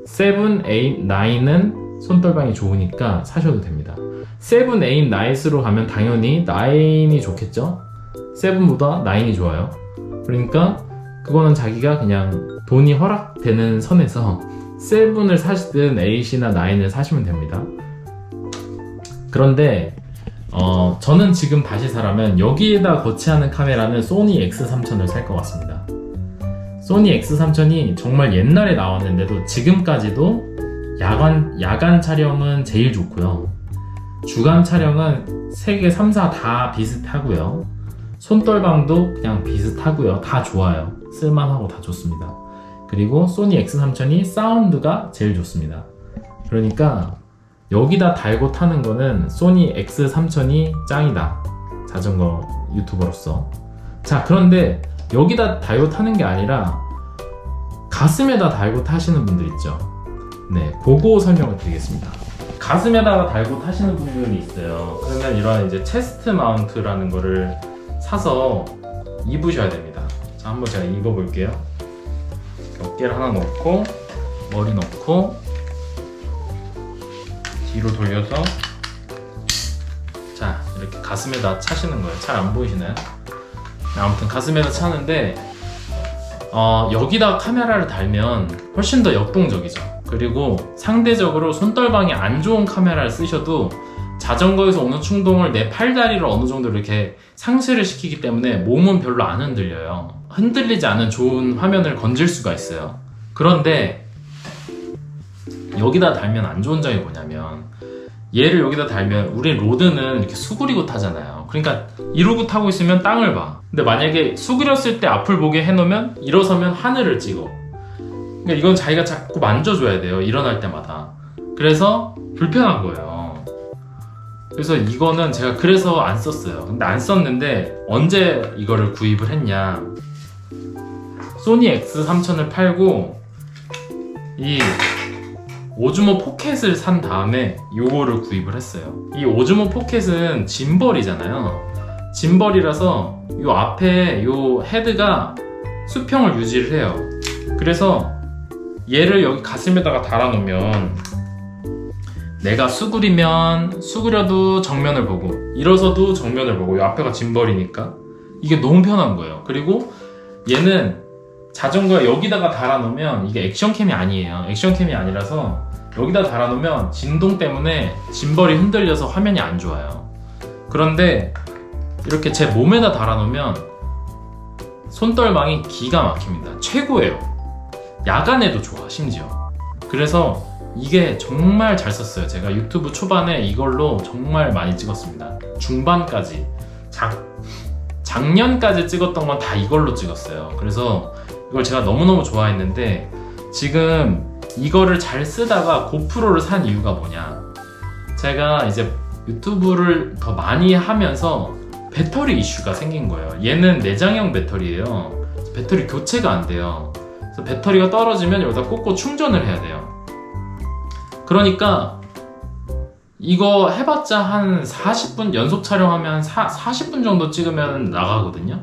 7, 8, 9은 손떨방이 좋으니까 사셔도 됩니다. 7, 8, 9으로 가면 당연히 9이 좋겠죠? 7보다 9이 좋아요. 그러니까 그거는 자기가 그냥 돈이 허락되는 선에서 7을 사시든 8이나 9을 사시면 됩니다. 그런데 저는 지금 다시 사라면 여기에다 거치하는 카메라는 소니 X3000을 살 것 같습니다. 소니 X3000이 정말 옛날에 나왔는데도 지금까지도 야간 촬영은 제일 좋고요. 주간 촬영은 세계 3, 4 다 비슷하고요. 손떨방도 그냥 비슷하고요. 다 좋아요. 쓸만하고 다 좋습니다. 그리고 소니 X3000이 사운드가 제일 좋습니다. 그러니까 여기다 달고 타는 거는 소니 X3000이 짱이다. 자전거 유튜버로서. 자, 그런데 여기다 달고 타는 게 아니라 가슴에다 달고 타시는 분들 있죠. 네, 그거 설명을 드리겠습니다. 가슴에다가 달고 타시는 분들이 있어요. 그러면 이런 이제 체스트 마운트라는 거를 사서 입으셔야 됩니다. 자, 한번 제가 입어볼게요. 어깨를 하나 넣고, 머리 넣고, 뒤로 돌려서, 자, 이렇게 가슴에다 차시는 거예요. 잘 안 보이시나요? 아무튼 가슴에다 차는데, 여기다 카메라를 달면 훨씬 더 역동적이죠. 그리고 상대적으로 손떨방이 안 좋은 카메라를 쓰셔도 자전거에서 오는 충동을 내 팔다리를 어느 정도 이렇게 상쇄를 시키기 때문에 몸은 별로 안 흔들려요. 흔들리지 않은 좋은 화면을 건질 수가 있어요. 그런데 여기다 달면 안 좋은 점이 뭐냐면, 얘를 여기다 달면 우리 로드는 이렇게 수그리고 타잖아요. 그러니까 이러고 타고 있으면 땅을 봐. 근데 만약에 수그렸을 때 앞을 보게 해놓으면 일어서면 하늘을 찍어. 그러니까 이건 자기가 자꾸 만져줘야 돼요. 일어날 때마다. 그래서 불편한 거예요. 그래서 이거는 제가 그래서 안 썼어요. 근데 안 썼는데 언제 이거를 구입을 했냐, 소니 X3000을 팔고 이 오즈모 포켓을 산 다음에 요거를 구입을 했어요. 이 오즈모 포켓은 짐벌이잖아요. 짐벌이라서 요 앞에 요 헤드가 수평을 유지를 해요. 그래서 얘를 여기 가슴에다가 달아놓으면 내가 수그리면 수그려도 정면을 보고 일어서도 정면을 보고, 요 앞에가 짐벌이니까 이게 너무 편한 거예요. 그리고 얘는 자전거에 여기다가 달아놓으면 이게 액션캠이 아니에요. 액션캠이 아니라서 여기다 달아놓으면 진동 때문에 짐벌이 흔들려서 화면이 안 좋아요. 그런데 이렇게 제 몸에다 달아놓으면 손떨방이 기가 막힙니다. 최고예요. 야간에도 좋아, 심지어. 그래서 이게 정말 잘 썼어요. 제가 유튜브 초반에 이걸로 정말 많이 찍었습니다. 중반까지, 작년까지 찍었던 건 다 이걸로 찍었어요. 그래서 이걸 제가 너무너무 좋아했는데, 지금 이거를 잘 쓰다가 고프로를 산 이유가 뭐냐, 제가 이제 유튜브를 더 많이 하면서 배터리 이슈가 생긴 거예요. 얘는 내장형 배터리예요. 배터리 교체가 안 돼요. 그래서 배터리가 떨어지면 여기다 꽂고 충전을 해야 돼요. 그러니까 이거 해봤자 한 40분 연속 촬영하면 40분 정도 찍으면 나가거든요.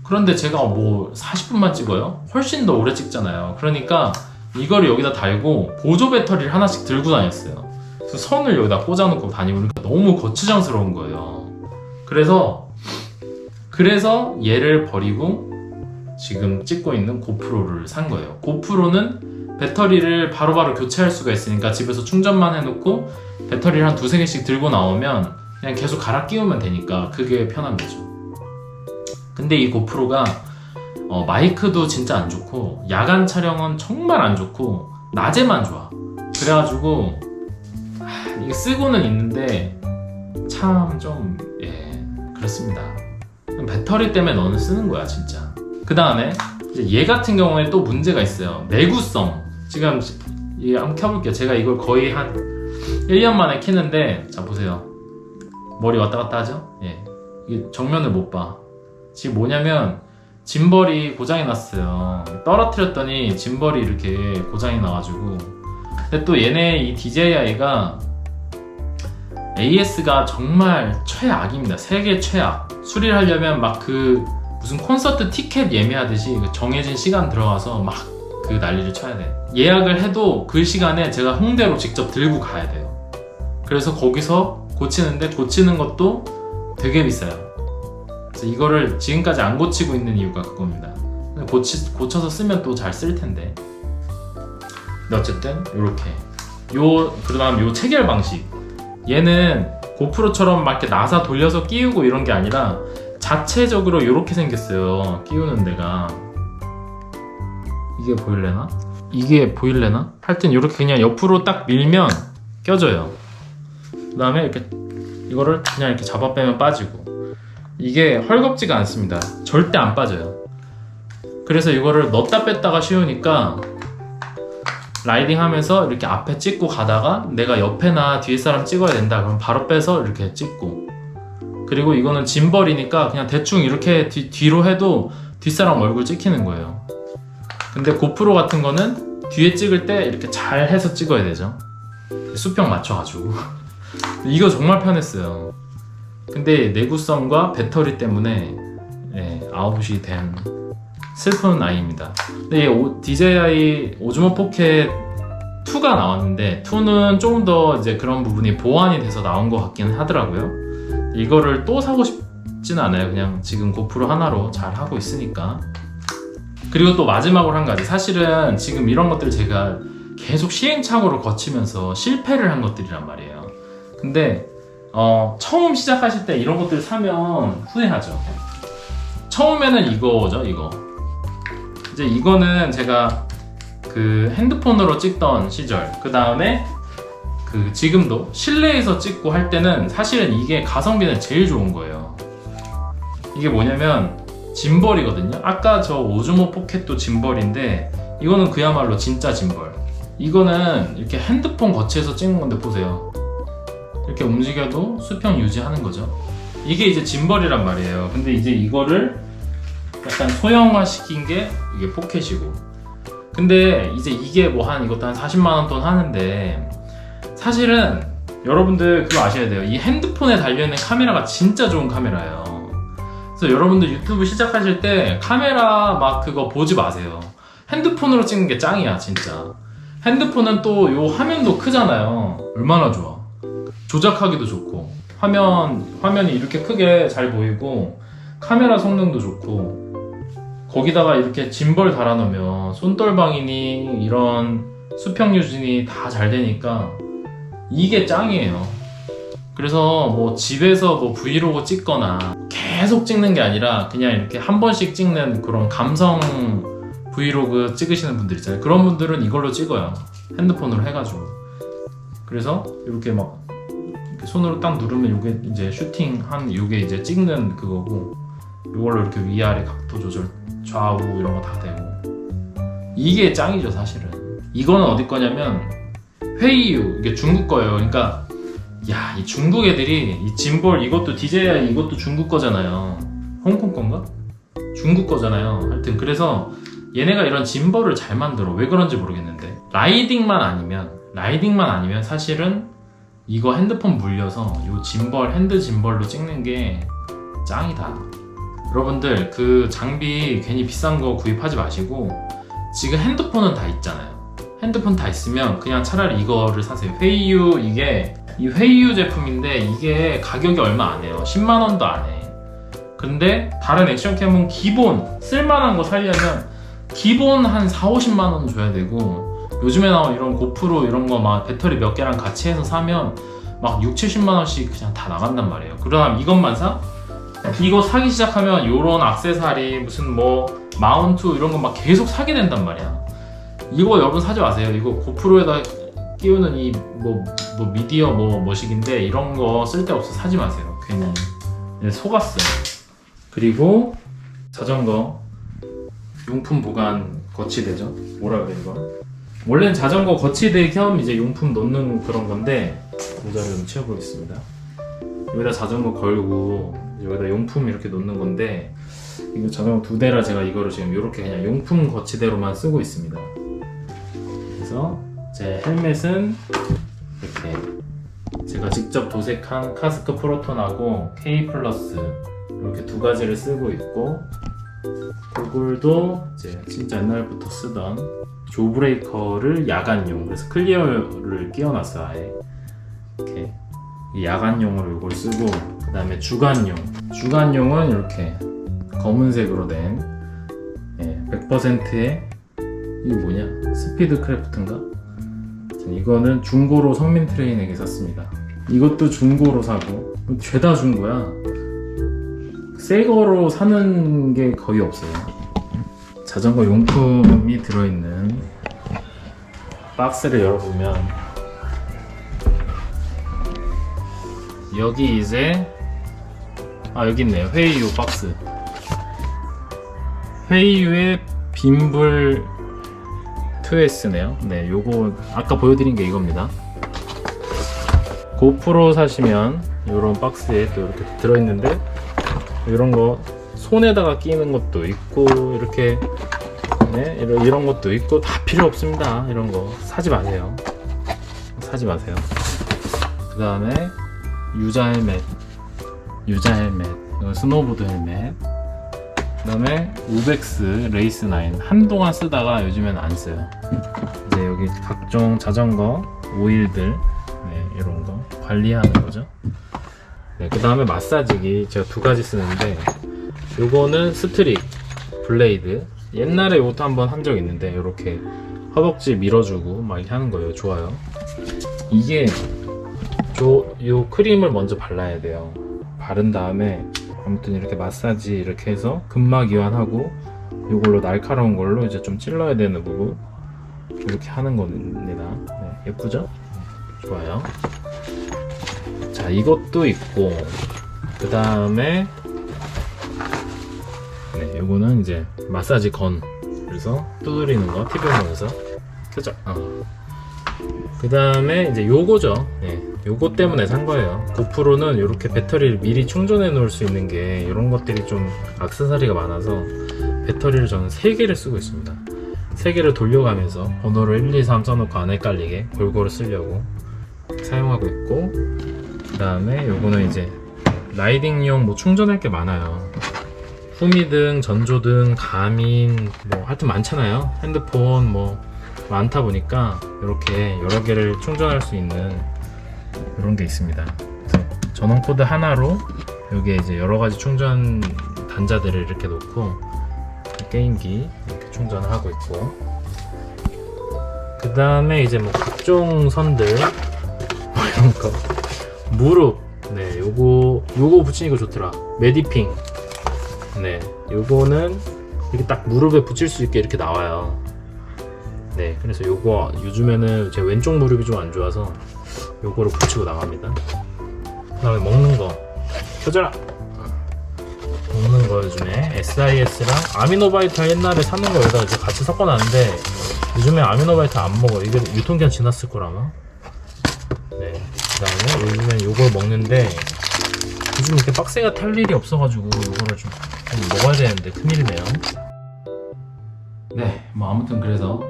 그런데 제가 뭐 40분만 찍어요? 훨씬 더 오래 찍잖아요. 그러니까 이거를 여기다 달고 보조 배터리를 하나씩 들고 다녔어요. 그래서 선을 여기다 꽂아놓고 다니니까 너무 거추장스러운 거예요. 그래서 얘를 버리고 지금 찍고 있는 고프로를 산 거예요. 고프로는 배터리를 바로바로 교체할 수가 있으니까 집에서 충전만 해놓고 배터리를 한 두세 개씩 들고 나오면 그냥 계속 갈아 끼우면 되니까 그게 편한 거죠. 근데 이 고프로가 마이크도 진짜 안 좋고 야간 촬영은 정말 안 좋고 낮에만 좋아. 그래가지고 이게 쓰고는 있는데 참 좀 그렇습니다. 배터리 때문에 너는 쓰는 거야 진짜. 그 다음에 얘 같은 경우에 또 문제가 있어요. 내구성. 지금 한번 켜볼게요. 제가 이걸 거의 한 1년 만에 켜는데 자 보세요. 머리 왔다 갔다 하죠? 이게 정면을 못 봐. 지금 뭐냐면 짐벌이 고장이 났어요. 떨어뜨렸더니 짐벌이 이렇게 고장이 나가지고. 근데 또 얘네 이 DJI가 AS가 정말 최악입니다. 세계 최악. 수리를 하려면 막 그 무슨 콘서트 티켓 예매하듯이 정해진 시간 들어가서 막 그 난리를 쳐야 돼. 예약을 해도 그 시간에 제가 홍대로 직접 들고 가야 돼요. 그래서 거기서 고치는데 고치는 것도 되게 비싸요. 그래서 이거를 지금까지 안 고치고 있는 이유가 그겁니다. 고쳐서 쓰면 또 잘 쓸 텐데. 근데 어쨌든 요렇게 그 다음 요 체결 방식. 얘는 고프로처럼 막 이렇게 나사 돌려서 끼우고 이런 게 아니라 자체적으로 이렇게 생겼어요. 끼우는 데가. 이게 보일래나? 이게 보일래나? 하여튼 이렇게 그냥 옆으로 딱 밀면 껴져요. 그 다음에 이렇게 이거를 그냥 이렇게 잡아 빼면 빠지고. 이게 헐겁지가 않습니다. 절대 안 빠져요. 그래서 이거를 넣었다 뺐다가 쉬우니까 라이딩 하면서 이렇게 앞에 찍고 가다가 내가 옆에나 뒤에 사람 찍어야 된다 그럼 바로 빼서 이렇게 찍고. 그리고 이거는 짐벌이니까 그냥 대충 이렇게 뒤로 해도 뒷사람 얼굴 찍히는 거예요. 근데 고프로 같은 거는 뒤에 찍을 때 이렇게 잘 해서 찍어야 되죠. 수평 맞춰가지고. 이거 정말 편했어요. 근데 내구성과 배터리 때문에 아웃이 된 슬픈 아이입니다. 근데 DJI 오즈모 포켓 2가 나왔는데 2는 조금 더 이제 그런 부분이 보완이 돼서 나온 것 같긴 하더라고요. 이거를 또 사고 싶지는 않아요. 그냥 지금 고프로 하나로 잘 하고 있으니까. 그리고 또 마지막으로 한 가지. 사실은 지금 이런 것들을 제가 계속 시행착오를 거치면서 실패를 한 것들이란 말이에요. 근데 처음 시작하실 때 이런 것들을 사면 후회하죠. 처음에는 이거죠, 이거. 이제 이거는 제가 그 핸드폰으로 찍던 시절, 그 다음에 그 지금도 실내에서 찍고 할 때는 사실은 이게 가성비는 제일 좋은 거예요. 이게 뭐냐면 짐벌이거든요. 아까 저 오즈모 포켓도 짐벌인데 이거는 그야말로 진짜 짐벌. 이거는 이렇게 핸드폰 거치해서 찍는 건데 보세요. 이렇게 움직여도 수평 유지하는 거죠. 이게 이제 짐벌이란 말이에요. 근데 이제 이거를 약간 소형화 시킨 게 이게 포켓이고. 근데 이제 이게 뭐 이것도 한 40만원 돈 하는데 사실은 여러분들 그거 아셔야 돼요. 이 핸드폰에 달려있는 카메라가 진짜 좋은 카메라예요. 그래서 여러분들 유튜브 시작하실 때 카메라 막 그거 보지 마세요. 핸드폰으로 찍는 게 짱이야 진짜. 핸드폰은 또 요 화면도 크잖아요. 얼마나 좋아. 조작하기도 좋고 화면이 이렇게 크게 잘 보이고 카메라 성능도 좋고 거기다가 이렇게 짐벌 달아놓으면 손떨방이니 이런 수평 유지니 다 잘 되니까 이게 짱이에요. 그래서 뭐 집에서 뭐 브이로그 찍거나 계속 찍는 게 아니라 그냥 이렇게 한 번씩 찍는 그런 감성 브이로그 찍으시는 분들 있잖아요. 그런 분들은 이걸로 찍어요. 핸드폰으로 해가지고. 그래서 이렇게 막 이렇게 손으로 딱 누르면 이게 이제 슈팅한 이게 이제 찍는 그거고, 이걸로 이렇게 위아래 각도 조절, 좌우 이런 거 다 되고. 이게 짱이죠 사실은. 이거는 어디 거냐면 회이유, 이게 중국 거예요. 그러니까 야, 이 중국 애들이 이 짐벌 이것도 DJI 이것도 중국 거잖아요. 홍콩 건가? 중국 거잖아요. 하여튼 그래서 얘네가 이런 짐벌을 잘 만들어. 왜 그런지 모르겠는데 라이딩만 아니면 사실은 이거 핸드폰 물려서 요 짐벌, 핸드 짐벌로 찍는 게 짱이다. 여러분들 그 장비 괜히 비싼 거 구입하지 마시고 지금 핸드폰은 다 있잖아요. 핸드폰 다 있으면 그냥 차라리 이거를 사세요. 회이유, 이게 이 회이유 제품인데 이게 가격이 얼마 안 해요. 10만 원도 안 해. 근데 다른 액션캠은 기본 쓸만한 거 살려면 기본 한 4, 50만 원 줘야 되고 요즘에 나온 이런 고프로 이런 거 막 배터리 몇 개랑 같이 해서 사면 막 6, 70만 원씩 그냥 다 나간단 말이에요. 그러면 이것만 사? 이거 사기 시작하면 요런 액세서리 무슨 뭐 마운트 이런 거 막 계속 사게 된단 말이야. 이거 여러분 사지 마세요. 이거 고프로에다 끼우는 이 뭐 미디어 머식인데 이런 거 쓸데없어 사지 마세요. 괜히 속았어요. 그리고 자전거 용품 보관 거치대죠. 뭐라 그래 이거? 원래는 자전거 거치대 겸 이제 용품 놓는 그런 건데 모자를 좀 치워보겠습니다. 여기다 자전거 걸고 여기다 용품 이렇게 놓는 건데 이거 자전거 2대라 제가 이거를 지금 이렇게 그냥 용품 거치대로만 쓰고 있습니다. 그래서 제 헬멧은 이렇게 제가 직접 도색한 카스크 프로톤하고 K 플러스 이렇게 2가지를 쓰고 있고 고글도 이제 진짜 옛날부터 쓰던 조브레이커를 야간용, 그래서 클리어를 끼워놨어요. 아예 이렇게 야간용으로 이걸 쓰고 그 다음에 주간용은 이렇게 검은색으로 된 100%의 이게 뭐냐? 스피드 크래프트인가? 이거는 중고로 성민 트레인에게 샀습니다. 이것도 중고로 사고 죄다 중고야. 새 거로 사는 게 거의 없어요. 자전거 용품이 들어있는 박스를 열어보면 여기 이제 여기 있네요. 회이유 박스. 회이유의 빔블 2S네요. 네, 요거 아까 보여드린 게 이겁니다. 고프로 사시면 이런 박스에 또 이렇게 들어있는데 이런 거 손에다가 끼는 것도 있고 이렇게 이런 것도 있고 다 필요 없습니다. 이런 거 사지 마세요. 그 다음에 유자 헬멧, 스노보드 헬멧. 그 다음에 우벡스 레이스 9 한동안 쓰다가 요즘엔 안 써요. 이제 여기 각종 자전거 오일들 이런 거 관리하는 거죠. 그 다음에 마사지기 제가 2가지 쓰는데 요거는 스트릭 블레이드. 옛날에 이것도 한번 한 적 있는데 이렇게 허벅지 밀어주고 막 이렇게 하는 거예요. 좋아요. 이게 요 크림을 먼저 발라야 돼요. 바른 다음에 아무튼 이렇게 마사지 이렇게 해서 근막 이완하고 이걸로 날카로운 걸로 이제 좀 찔러야 되는 부분 이렇게 하는 겁니다. 예쁘죠? 좋아요. 자, 이것도 있고 그 다음에 요거는 이제 마사지 건, 그래서 두드리는 거 TV 보면서 켜져. 그 다음에 이제 요거죠. 요거 때문에 산 거예요. 고프로는 이렇게 배터리를 미리 충전해 놓을 수 있는 게 이런 것들이 좀 액세서리가 많아서 배터리를 저는 3개를 쓰고 있습니다. 3개를 돌려가면서 번호를 1, 2, 3 써놓고 안 헷갈리게 골고루 쓰려고 사용하고 있고, 그 다음에 요거는 이제 라이딩용 뭐 충전할 게 많아요. 후미등, 전조등, 가민 뭐 하여튼 많잖아요. 핸드폰 뭐 많다 보니까 이렇게 여러 개를 충전할 수 있는 이런 게 있습니다. 그래서 전원 코드 하나로 여기에 이제 여러 가지 충전 단자들을 이렇게 놓고 게임기 이렇게 충전을 하고 있고, 그 다음에 이제 뭐 각종 선들 뭐 이런 거, 무릎, 요거 붙이니까 좋더라. 메디핑. 요거는 이렇게 딱 무릎에 붙일 수 있게 이렇게 나와요. 그래서 요거 요즘에는 제 왼쪽 무릎이 좀 안 좋아서 요거를 붙이고 나갑니다. 그 다음에 먹는 거 켜져라. 먹는 거 요즘에 SIS랑 아미노바이트 옛날에 사는 거 여기다 이제 같이 섞어놨는데 요즘에 아미노바이트 안 먹어. 이게 유통기한 지났을 거라 아마. 그 다음에 요즘엔 요걸 먹는데 요즘 이렇게 박스가 탈 일이 없어가지고 요거를 좀 먹어야 되는데 큰일이네요. 뭐 아무튼 그래서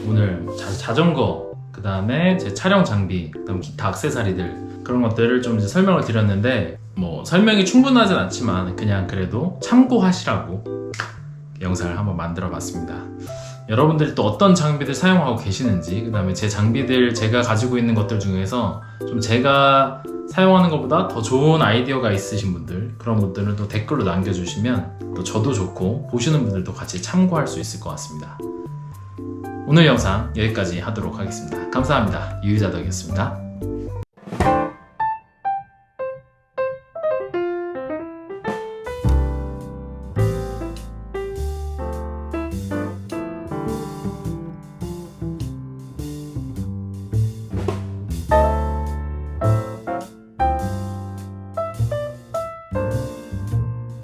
오늘 자전거 그 다음에 제 촬영 장비, 그 다음 기타 액세서리들 그런 것들을 좀 이제 설명을 드렸는데 뭐 설명이 충분하진 않지만 그냥 그래도 참고하시라고 영상을 한번 만들어 봤습니다. 여러분들이 또 어떤 장비들 사용하고 계시는지, 그 다음에 제 장비들 제가 가지고 있는 것들 중에서 좀 제가 사용하는 것보다 더 좋은 아이디어가 있으신 분들, 그런 분들은 또 댓글로 남겨주시면 또 저도 좋고 보시는 분들도 같이 참고할 수 있을 것 같습니다. 오늘 영상 여기까지 하도록 하겠습니다. 감사합니다. 유유자덕이었습니다.